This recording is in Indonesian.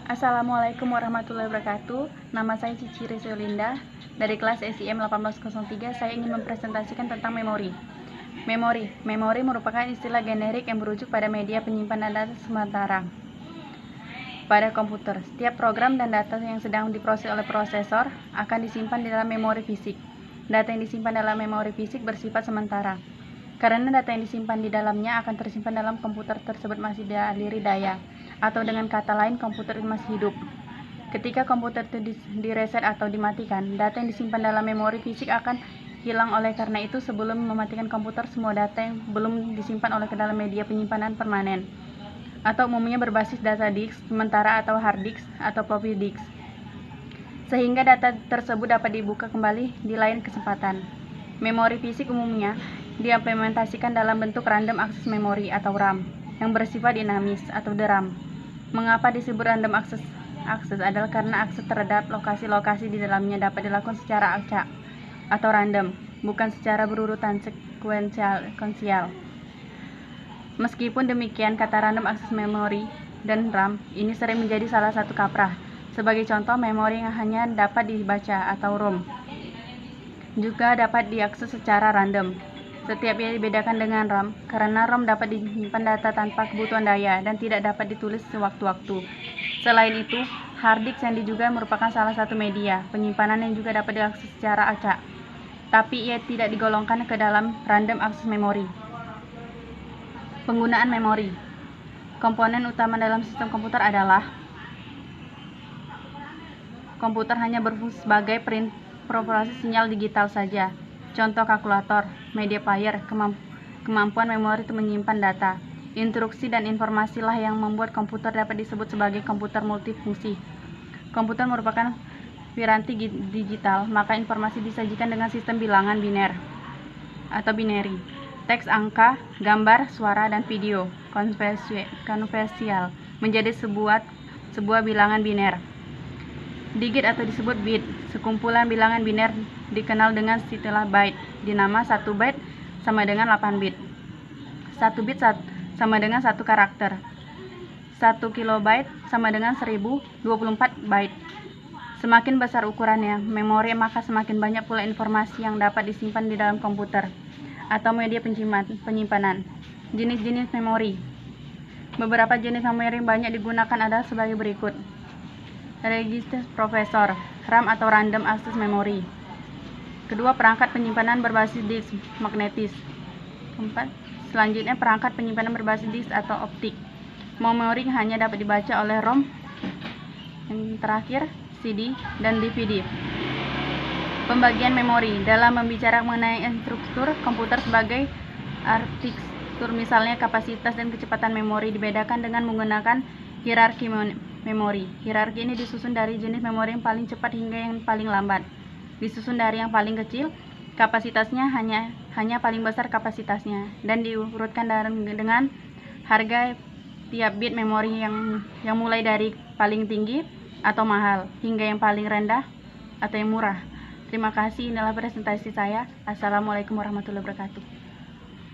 Assalamualaikum warahmatullahi wabarakatuh. Nama saya Cici Rizwelinda dari kelas SIM 1803. Saya ingin mempresentasikan tentang memori. Memori merupakan istilah generik yang merujuk pada media penyimpanan data sementara pada komputer. Setiap program dan data yang sedang diproses oleh prosesor akan disimpan di dalam memori fisik. Data yang disimpan dalam memori fisik bersifat sementara. Karena data yang disimpan di dalamnya akan tersimpan dalam komputer tersebut masih dialiri daya, atau dengan kata lain komputer itu masih hidup. Ketika komputer itu direset atau dimatikan, data yang disimpan dalam memori fisik akan hilang. Oleh karena itu, sebelum mematikan komputer, semua data yang belum disimpan oleh ke dalam media penyimpanan permanen, atau umumnya berbasis data disk sementara atau hard disk atau floppy disk, sehingga data tersebut dapat dibuka kembali di lain kesempatan. Memori fisik umumnya diimplementasikan dalam bentuk random access memory atau RAM yang bersifat dinamis atau DRAM. Mengapa disebut random access adalah karena akses terhadap lokasi-lokasi di dalamnya dapat dilakukan secara acak atau random, bukan secara berurutan sekuensial. Meskipun demikian, kata random access memory dan RAM ini sering menjadi salah satu kaprah. Sebagai contoh, memori yang hanya dapat dibaca atau ROM juga dapat diakses secara random. Setiap ia dibedakan dengan RAM, karena ROM dapat menyimpan data tanpa kebutuhan daya dan tidak dapat ditulis sewaktu-waktu. Selain itu, hard disk yang juga merupakan salah satu media penyimpanan yang juga dapat diakses secara acak, tapi ia tidak digolongkan ke dalam random access memory. Penggunaan memori. Komponen utama dalam sistem komputer adalah komputer hanya berfungsi sebagai proses sinyal digital saja. Contoh kalkulator, media player, kemampuan memori itu menyimpan data. Instruksi dan informasilah yang membuat komputer dapat disebut sebagai komputer multifungsi. Komputer merupakan piranti digital, maka informasi disajikan dengan sistem bilangan biner atau binary. Teks, angka, gambar, suara, dan video konvensional menjadi sebuah bilangan biner. Digit atau disebut bit, sekumpulan bilangan biner dikenal dengan istilah byte. Dinama 1 byte sama dengan 8 bit. 1 bit sama dengan 1 karakter. 1 kilobyte sama dengan 1024 byte. Semakin besar ukurannya memori, maka semakin banyak pula informasi yang dapat disimpan di dalam komputer atau media penyimpanan. Jenis-jenis memori. Beberapa jenis memori yang banyak digunakan adalah sebagai berikut. Register Processor, RAM atau Random Access Memory. Kedua, perangkat penyimpanan berbasis disk magnetis. Keempat, selanjutnya perangkat penyimpanan berbasis disk atau optik. Memori hanya dapat dibaca oleh ROM. Yang terakhir, CD dan DVD. Pembagian memori. Dalam membicarakan mengenai struktur komputer sebagai arsitektur, misalnya kapasitas dan kecepatan memori dibedakan dengan menggunakan hierarki memori. Hierarki ini disusun dari jenis memori yang paling cepat hingga yang paling lambat. Disusun dari yang paling kecil, kapasitasnya hanya paling besar kapasitasnya, dan diurutkan dengan harga tiap bit memori yang mulai dari paling tinggi atau mahal hingga yang paling rendah atau yang murah. Terima kasih, inilah presentasi saya. Assalamualaikum warahmatullahi wabarakatuh.